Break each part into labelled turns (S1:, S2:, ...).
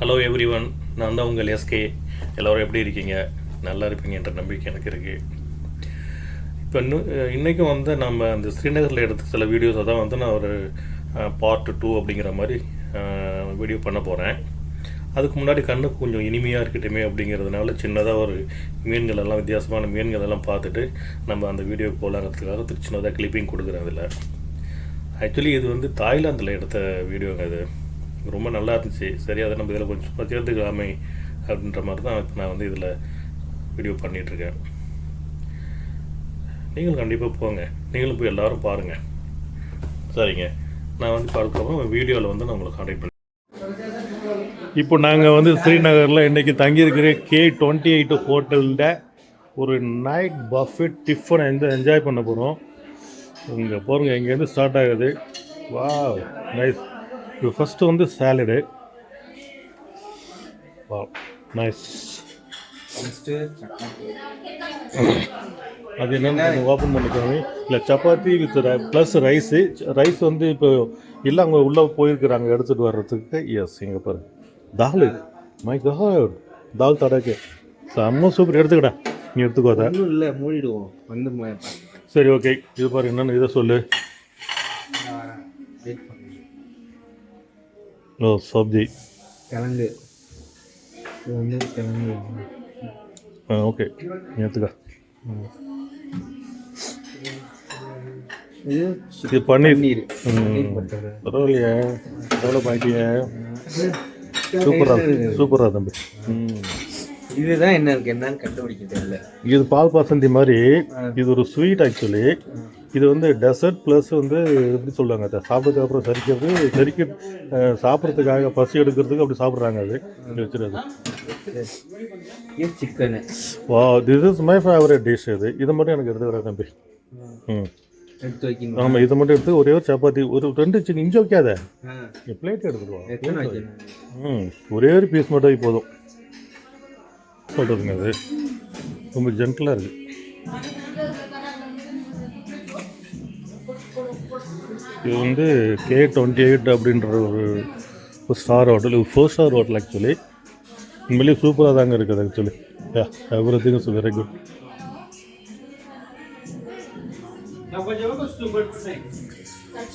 S1: Hello every one, நான் தான் உங்கள் எஸ்கே. எல்லோரும் எப்படி இருக்கீங்க? நல்லா இருப்பீங்கன்ற நம்பிக்கை எனக்கு இருக்குது. இப்போ இன்றைக்கும் வந்து நம்ம அந்த ஸ்ரீநகரில் எடுத்த சில வீடியோஸை தான் வந்து நான் ஒரு பார்ட் 2 அப்படிங்கிற மாதிரி வீடியோ பண்ண போகிறேன். அதுக்கு முன்னாடி கண்ணுக்கு கொஞ்சம் இனிமையாக இருக்கட்டுமே அப்படிங்கிறதுனால சின்னதாக ஒரு மீன்கள் எல்லாம், வித்தியாசமான மீன்கள் எல்லாம் பார்த்துட்டு நம்ம அந்த வீடியோக்கு போகலாங்கிறதுக்காக சின்னதாக கிளிப்பிங் கொடுக்குறேன். அதில் ஆக்சுவலி இது வந்து தாய்லாந்தில் எடுத்த வீடியோங்க. அது ரொம்ப நல்லா இருந்துச்சு. சரி, அதை நம்ம இதில் கொஞ்சம் சேர்த்துக்கலாமே அப்படின்ற மாதிரி தான் இப்போ நான் வந்து இதில் வீடியோ பண்ணிகிட்ருக்கேன். நீங்களும் கண்டிப்பாக போங்க, நீங்களும் போய் எல்லோரும் பாருங்கள். சரிங்க, நான் வந்து அதுக்கப்புறம் வீடியோவில் வந்து நான் உங்களை கான்டாக்ட் பண்ணேன். இப்போ நாங்கள் வந்து ஸ்ரீநகரில் இன்றைக்கி தங்கியிருக்கிற K28 ஹோட்டலில் ஒரு நைட் பஃபெட் டிஃபன் என்ஜாய் பண்ண போகிறோம். இங்கே பாருங்கள், இங்கேருந்து ஸ்டார்ட் ஆகுது. Wow, nice. இப்போ ஃபஸ்ட்டு வந்து சாலடு. Wow, nice. அது என்னென்னு ஓப்பன் பண்ணிக்கோங்க. இல்லை, chapati with plus rice. Rice வந்து இப்போ இல்லை, அவங்க உள்ளே போயிருக்கிறாங்க எடுத்துகிட்டு வர்றதுக்கு. எஸ், இங்கே பாருங்க, தால். மை காட், தால் தடக்கு செம்ம சூப்பர். எடுத்துக்கடா, நீ எடுத்துக்கோ. அதை இல்லை, மூடிடுவோம் வந்து. சரி, ஓகே. இது பாரு, என்னென்னு இதை சொல்லு. ஓ, சப்ஜி கிழங்கு. இது வந்து கிழங்கு. ஓகே, நீ எடுத்துக்கா. இது பன்னீர். பரவாயில்லையே, எவ்வளோ பாக்கிய. சூப்பராக சூப்பராக தம்பி.
S2: இதுதான் என்ன இருக்கு, என்னன்னு கண்டுபிடிக்க தெரியல.
S1: இது பால் பாசந்தி மாதிரி. இது ஒரு ஸ்வீட் ஆக்சுவலி. இது வந்து டெசர்ட் ப்ளஸ் வந்து எப்படி சொல்கிறாங்க, அதை சாப்பிட்டதுக்கு அப்புறம் சாப்பிட்றதுக்காக பசி எடுக்கிறதுக்கு அப்படி சாப்பிட்றாங்க. அது வச்சுருது
S2: சிக்கனு.
S1: வா, this is my favourite dish. இது மட்டும் எனக்கு எடுத்து வர தம்பி.
S2: எடுத்து வைக்கணும்.
S1: ஆமாம், இதை மட்டும் எடுத்து ஒரே ஒரு சப்பாத்தி, ஒரு 2 சிக்கன். இஞ்சி வைக்காத, பிளேட் எடுத்துக்குவோம். ஒரே ஒரு பீஸ் மட்டும் போதும் சொல்கிறதுங்க. அது ரொம்ப ஜென்டலாக இருக்குது. இது வந்து K28 அப்படின்ற ஒரு ஸ்டார் ஹோட்டல். இது 4 ஸ்டார் ஹோட்டல் ஆக்சுவலி. உண்மையிலேயே சூப்பராக தாங்க இருக்குது actually. Everything is very good.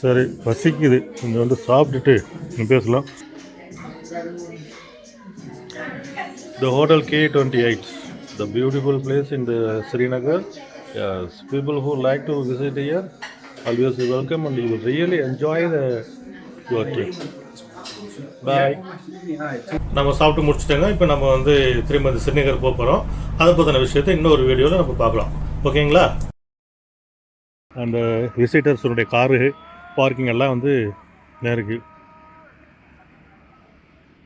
S1: சரி, பசிக்குது, கொஞ்சம் வந்து சாப்பிட்டுட்டு பேசலாம். The hotel K28, the beautiful place in the Srinagar. Yes, people who like to visit here always welcome, and you will really enjoy your trip. Bye. நம்ம சாப்பிட்டு முடிச்சிட்டோங்க. இப்போ நம்ம வந்து திரும்ப ஸ்ரீநகர் போக போகிறோம். அதை பற்றின விஷயத்தை இன்னொரு வீடியோவில் நம்ம பார்க்கலாம். ஓகேங்களா? அந்த விசிட்டர்ஸுடைய காரு பார்க்கிங் எல்லாம் வந்து நேருக்கு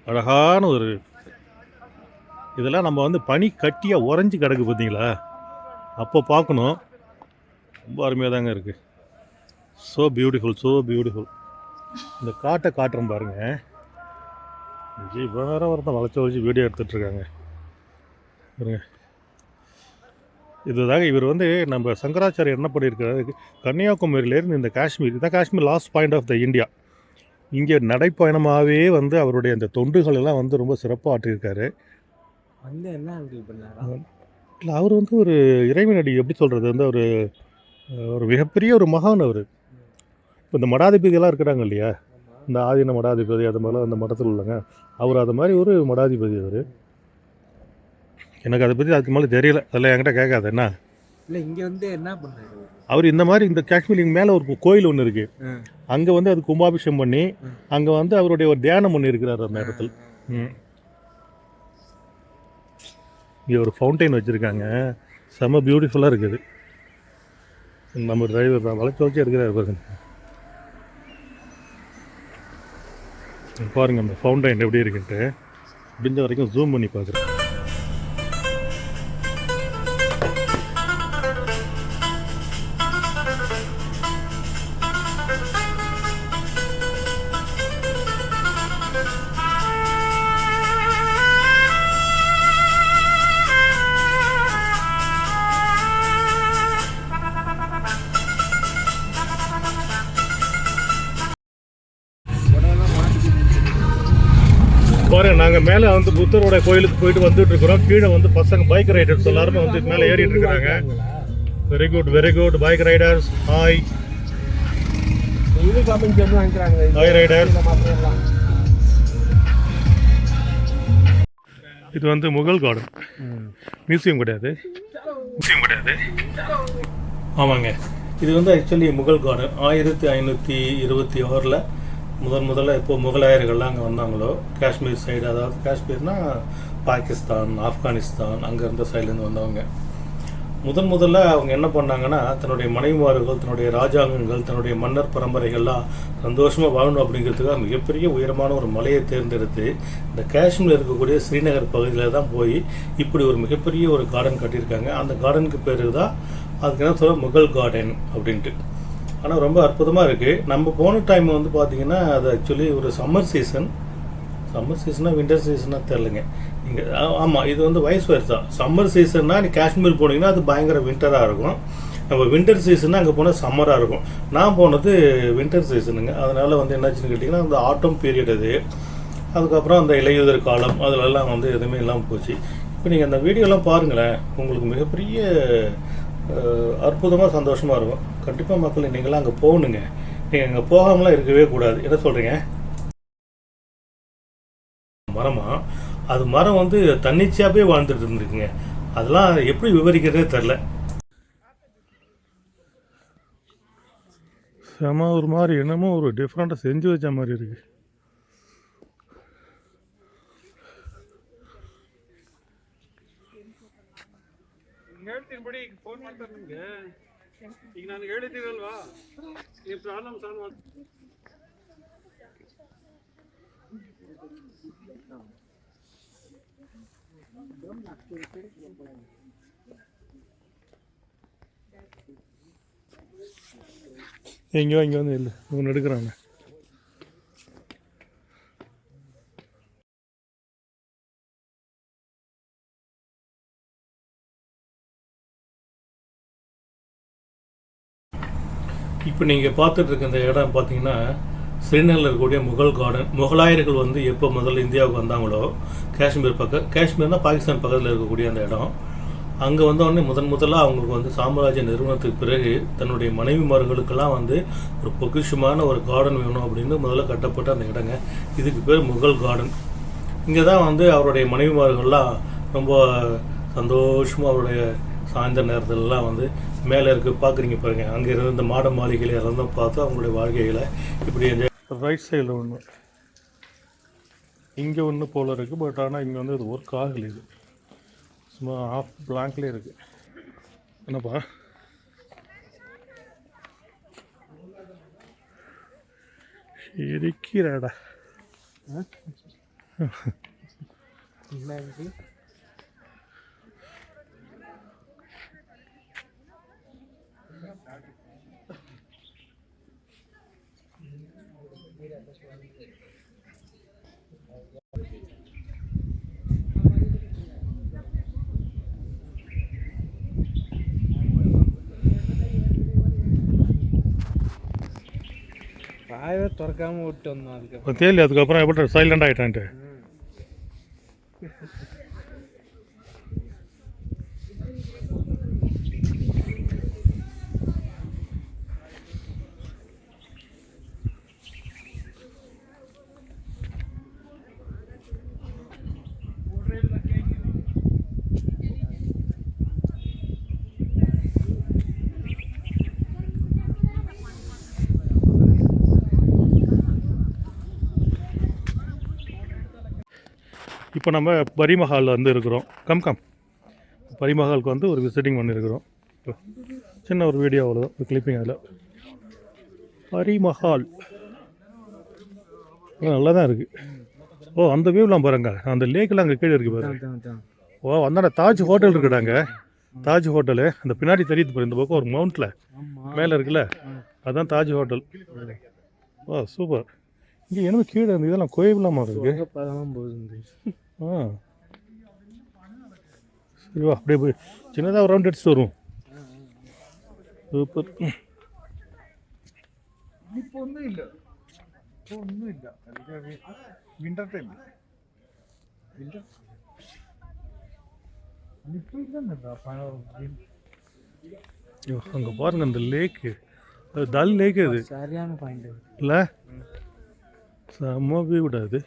S1: அழகான ஒரு இதெல்லாம் நம்ம வந்து பனி கட்டியாக உறைஞ்சி கிடக்கு பார்த்தீங்களா? அப்போ பார்க்கணும். ரொம்ப அருமையாக தாங்க இருக்குது. So beautiful, so beautiful. இந்த காட்டை காட்டுறோம் பாருங்கள். வேறு ஒருத்தன் வளைச்சி வீடியோ எடுத்துகிட்ருக்காங்க பாருங்க. இதுதாங்க இவர் வந்து நம்ம சங்கராச்சாரியர் என்ன பண்ணியிருக்காரு, கன்னியாகுமரியிலேருந்து இந்த காஷ்மீர், இதான் Kashmir last point of the India. இங்கே நடைப்பயணமாகவே வந்து அவருடைய அந்த தொண்டுகள் எல்லாம் வந்து ரொம்ப சிறப்பாக ஆற்றியிருக்காரு.
S2: வந்து என்ன பண்ணாரா?
S1: இல்லை, அவர் வந்து ஒரு இறைவனடி, எப்படி சொல்கிறது, வந்து ஒரு மிகப்பெரிய ஒரு மகான் அவர். இப்போ இந்த மடாதிபதியெல்லாம் இருக்கிறாங்க இல்லையா, இந்த ஆதீன மடாதிபதி, அது மாதிரிலாம் அந்த மடத்தில் உள்ளங்க. அவர் அது மாதிரி ஒரு மடாதிபதி அவர். எனக்கு அதை பற்றி அதுக்கு மேலே தெரியல, அதெல்லாம் என்கிட்ட கேட்காது. என்ன
S2: இல்லை, இங்கே வந்து என்ன பண்ணார்
S1: அவர்? இந்த மாதிரி இந்த காஷ்மீர் மேலே ஒரு கோயில் ஒன்று இருக்குது. அங்கே வந்து அது கும்பாபிஷேகம் பண்ணி அங்கே வந்து அவருடைய ஒரு தியானம் பண்ணி இருக்கிறார் அந்த இடத்துல. இங்கே ஒரு ஃபவுண்டைன் வச்சுருக்காங்க, செம்ம பியூட்டிஃபுல்லாக இருக்குது. நம்ம டிரைவர் தான் வளைச்சி எடுக்கிறாரு பாருங்க. பாருங்கள் அந்த ஃபவுண்டைன் எப்படி இருக்குன்ட்டு முடிஞ்ச வரைக்கும் ஜூம் பண்ணி பார்க்குறேன். பாருங்க, நாங்கள் மேலே வந்து புத்தரோட கோயிலுக்கு போயிட்டு வந்துட்டு இருக்கிறோம். கீழே வந்து பசங்க பைக் ரைடர்ஸ் எல்லாருமே வந்து மேலே ஏறிட்டு இருக்கிறாங்க. Very good, very good bike Riders. Hi hi Riders. இது வந்து முகல் கார்டன், மியூசியம் கிடையாது. ஆமாங்க, இது வந்து ஆக்சுவலி முகல் கார்டன் 1526 முதல்ல இப்போ முகலாயர்கள்லாம் அங்கே வந்தாங்களோ காஷ்மீர் சைடு, அதாவது காஷ்மீர்னா பாகிஸ்தான், ஆப்கானிஸ்தான் அங்கே இருந்த சைட்லேருந்து வந்தவங்க. முதல்ல அவங்க என்ன பண்ணாங்கன்னா, தன்னுடைய மனைவிமார்கள், தன்னுடைய ராஜாங்கங்கள், தன்னுடைய மன்னர் பரம்பரைகள்லாம் சந்தோஷமாக வாழணும் அப்படிங்கிறதுக்காக மிகப்பெரிய உயரமான ஒரு மலையை தேர்ந்தெடுத்து இந்த காஷ்மீரில் இருக்கக்கூடிய ஸ்ரீநகர் பகுதியில் தான் போய் இப்படி ஒரு மிகப்பெரிய ஒரு கார்டன் கட்டியிருக்காங்க. அந்த கார்டனுக்கு பேர் தான், அதுக்கு என்ன சொல்ல, முகல் கார்டன் அப்படின்ட்டு. ஆனால் ரொம்ப அற்புதமாக இருக்குது. நம்ம போன டைம் வந்து பார்த்திங்கன்னா அது ஆக்சுவலி ஒரு சம்மர் சீசனாக வின்டர் சீசனாக தெரிலங்க நீங்கள். ஆமாம், இது வந்து வயசு தான். சம்மர் சீசன்னா நீ காஷ்மீர் போனீங்கன்னா அது பயங்கர வின்டராக இருக்கும். நம்ம வின்டர் சீசன்னா அங்கே போனால் சம்மராக இருக்கும். நான் போனது வின்டர் சீசனுங்க. அதனால் வந்து என்னாச்சுன்னு கேட்டிங்கன்னா, அந்த ஆட்டம் பீரியட் அது, அதுக்கப்புறம் அந்த இலையுதிர் காலம், அதிலெல்லாம் வந்து எதுவுமே இல்லாமல் போச்சு. இப்போ நீங்கள் அந்த வீடியோலாம் பாருங்களேன், உங்களுக்கு மிகப்பெரிய அற்புதமாக சந்தோஷமாக இருக்கும். கண்டிப்பாக மக்கள் நீங்களாம் அங்கே போகணுங்க. நீங்கள் அங்கே போகாமலாம் இருக்கவே கூடாது. என்ன சொல்கிறீங்க? அது மரம் வந்து தன்னிச்சையாகவே வாழ்ந்துட்டு இருந்துருக்குங்க. அதெல்லாம் எப்படி விவரிக்கிறதே தெரில. செம ஒரு மாதிரி என்னமோ ஒரு டிஃப்ரெண்ட்டாக செஞ்சு வச்ச மாதிரி இருக்குது.
S3: ಹೇಳ್ತೀನಿ ಫೋನ್ ಮಾಡ್ತಾರೆ ನಿಮಗೆ. ಈಗ ನಾನು ಹೇಳಿದ್ದೀರಲ್ವಾ, ಈ ಪ್ರಾಬ್ಲಮ್ ಸಾಲ್ವ್ ಮಾಡಿ.
S1: எங்கேயோ இங்கே வந்து இல்லை, ஒன்று எடுக்கிறாங்க. இப்போ நீங்கள் பார்த்துட்டு இருக்க இந்த இடம் பார்த்தீங்கன்னா ஸ்ரீநகரில் இருக்கக்கூடிய முகல் கார்டன். முகலாயர்கள் வந்து எப்போ முதல்ல இந்தியாவுக்கு வந்தாங்களோ காஷ்மீர்னால் பாகிஸ்தான் பக்கத்தில் இருக்கக்கூடிய அந்த இடம், அங்கே வந்தோடனே முதலாக அவங்களுக்கு வந்து சாம்ராஜ்ய நிறுவனத்துக்கு பிறகு தன்னுடைய மனைவிமார்களுக்கெல்லாம் வந்து ஒரு பொக்கிஷமான ஒரு கார்டன் வேணும் அப்படின்னு முதல்ல கட்டப்பட்ட அந்த இடங்க. இதுக்கு பேர் முகல் கார்டன். இங்கே தான் வந்து அவருடைய மனைவிமார்கள்லாம் ரொம்ப சந்தோஷமாக அவருடைய சாயந்தர நேரத்திலலாம் வந்து மேலே இருக்க பார்க்குறீங்க பாருங்க, அங்கே இருந்து இந்த மாட மாளிகையில் இறந்தும் பார்த்து அவங்களுடைய வாழ்க்கையில் இப்படி ரைட் சைடில் ஒன்று, இங்கே ஒன்று போல் இருக்குது. பட் ஆனால் இங்கே வந்து இது ஒர்க் ஆகலை. இது சும்மா ஆஃப் பிளாங்க்லேயே இருக்குது. என்னப்பா இருக்கிறாடா?
S2: வாயவே திறக்காம விட்டு வந்தோம்.
S1: அதுக்கப்புறம் எப்படி சைலண்ட் ஆகிட்டான்ட்டு. இப்போ நம்ம பரிமஹாலில் வந்து இருக்கிறோம். கம் பரிமஹாலுக்கு வந்து ஒரு விசிட்டிங் பண்ணியிருக்கிறோம். சின்ன ஒரு வீடியோ, அவ்வளோதான், ஒரு கிளிப்பிங். அதில் பரிமஹால் நல்லா தான் இருக்குது. ஓ, அந்த வியூலாம் பாருங்க, அந்த லேக்கெலாம் அங்கே கீழே இருக்குது பாருங்க. ஓ, அந்த தாஜ் ஹோட்டல் இருக்குடாங்க. தாஜ் ஹோட்டலு அந்த பின்னாடி தெரியுது பாரு, இந்த பக்கம் ஒரு மவுண்டில் மேலே இருக்குல்ல, அதுதான் தாஜ் ஹோட்டல். ஓ சூப்பர். இங்கே என்ன கீழே இருந்து இதெல்லாம் கோயிலாமா இருக்கு. சரி வா, அப்படியே போய் சின்னதாக ஒரு ரவுண்ட் அடிச்சுட்டு வருவோம். சூப்பர்.
S3: இப்போ ஒன்றும் இல்லை, வின்டர் டைம்.
S1: அங்கே பாருங்க அந்த லேக்கு, அது டல் லேக் அது
S2: சரியான பாயிண்ட்.
S1: இல்லை, செம்ம வியூ அது.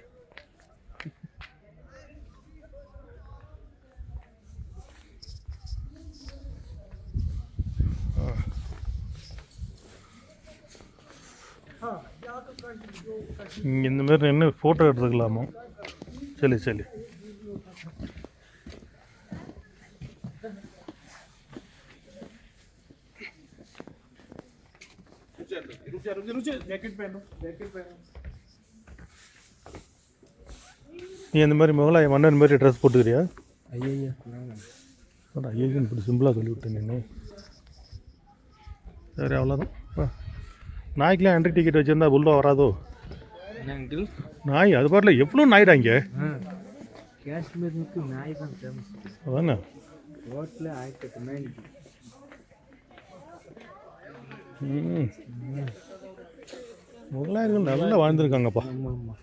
S1: இங்கே இந்த மாதிரி என்ன ஃபோட்டோ எடுத்துக்கலாமா? சரி சரி. நீ இந்த மாதிரி முகலாய மன்னன் மாதிரி ட்ரெஸ் போட்டுக்கிறியா?
S2: ஐயா
S1: ஐயன் இப்படி சிம்பிளாக சொல்லிவிட்டேன் நீ. சரி அவ்வளோதான். நாய்க்கெலாம் என்ட்ரி டிக்கெட் வச்சுருந்தா உள்ளே வராதோ?
S2: அங்கிள்
S1: நாய் அது பாட்டில் எவ்வளோ நாய்டா இங்கே.
S2: காஷ்மீருக்கு நாய் தான் ஃபேமஸ்.
S1: அதானே
S2: ரோட்டில் 1008 நாய்.
S1: முகலாயர்கள் நல்லா வாழ்ந்துருக்காங்கப்பா.
S2: ஆமாம்.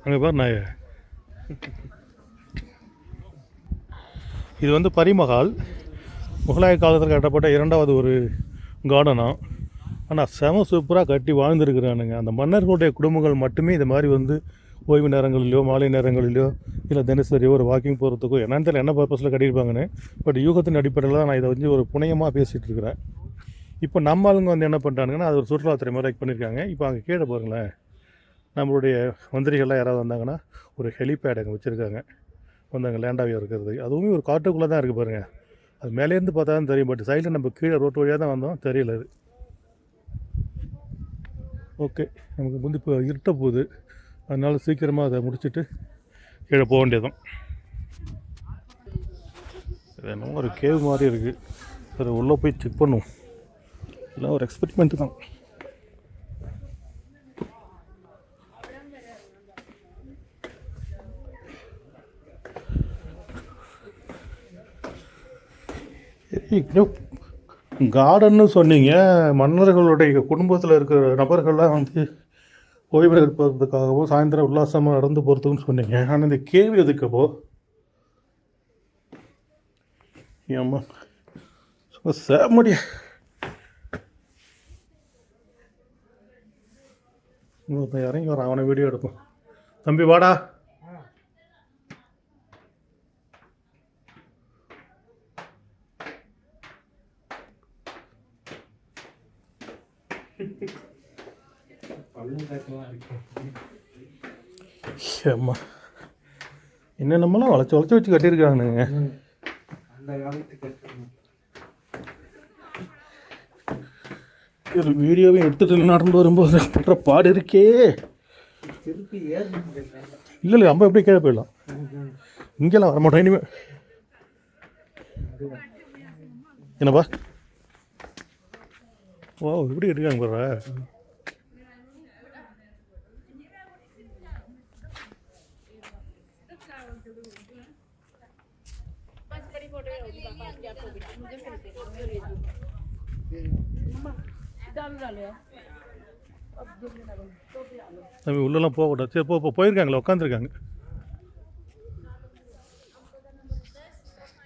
S1: அங்கே பாரு நாய். இது வந்து பரிமஹால், முகலாய காலத்தில் கட்டப்பட்ட 2வது ஒரு கார்டனாக. ஆனால் செம சூப்பராக கட்டி வாழ்ந்துருக்குறானுங்க. அந்த மன்னர்களுடைய குடும்பங்கள் மட்டுமே இந்த மாதிரி வந்து ஓய்வு நேரங்களிலோ மாலை நேரங்களிலோ இல்லை தினசரியோ ஒரு வாக்கிங் போகிறதுக்கோ என்னன்னு தெரியல என்ன பர்பஸில் கட்டியிருப்பாங்கன்னு. பட் யூகத்தின் அடிப்படையில் தான் நான் இதை வந்து ஒரு புனையமாக பேசிகிட்டு இருக்கிறேன். இப்போ நம்ம ஆளுங்க வந்து என்ன பண்ணுறானுங்கன்னா அது ஒரு சுற்றுலாத்துறை மாதிரி பண்ணியிருக்காங்க. இப்போ அங்கே கீழே பாருங்களேன், நம்மளுடைய மந்திரிகள்லாம் யாராவது வந்தாங்கன்னா ஒரு ஹெலிபேட் அங்கே வச்சுருக்காங்க, வந்து அங்கே லேண்டாகவே இருக்கிறது. அதுவுமே ஒரு காட்டுக்குள்ளே தான் இருக்குது பாருங்கள். அது மேலேருந்து பார்த்தா தான் தெரியும். பட் சைடில் நம்ம கீழே ரோட்டு வழியாக தான் வந்தோம், தெரியல அது. ஓகே, நமக்கு வந்து இப்போ இருட்ட போகுது, அதனால் சீக்கிரமாக அதை முடிச்சுட்டு கீழே போக வேண்டியதுதான். இது என்னமோ ஒரு கேவ் மாதிரி இருக்குது. சரி உள்ளே போய் செக் பண்ணுவோம். எல்லாம் ஒரு எக்ஸ்பெரிமெண்ட்டு தான். கார்டன்னு சொன்னீங்க, மன்னர்களுடைய குடும்பத்தில் இருக்கிற நபர்கள்லாம் வந்து ஓய்வு எடுப்பதற்காகவும் சாயந்தரம் உல்லாசமாக நடந்து போகிறதுக்குன்னு சொன்னீங்க. ஆனால் இந்த கேள்வி எதுக்கப்போ ஏம்மா சேமடியா இறங்கி வர அவனை வீடியோ எடுப்போம். தம்பி வாடா. அம்மா என்னென்னமெல்லாம் வளைச்சி வளைச்சி வச்சு கட்டியிருக்கானுங்க.
S2: அந்த காலத்துக்கு
S1: ஒரு வீடியோவை எடுத்துகிட்டு நடந்து வரும்போது படுற பாடு இருக்கே.
S2: திருப்பி ஏறி
S1: இல்லை இல்லை நம்ம எப்படி கீழே போயிடலாம், இங்கெல்லாம் வரமாட்டோம் இனிமேல். என்னப்பா ஓ எப்படி கட்டிருக்காங்க பாரு. தம்பி உள்ளெல்லாம் போகக்கூடாது. சரி போயிருக்காங்களா, உட்காந்துருக்காங்க.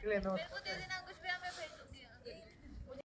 S2: இல்லை என்ன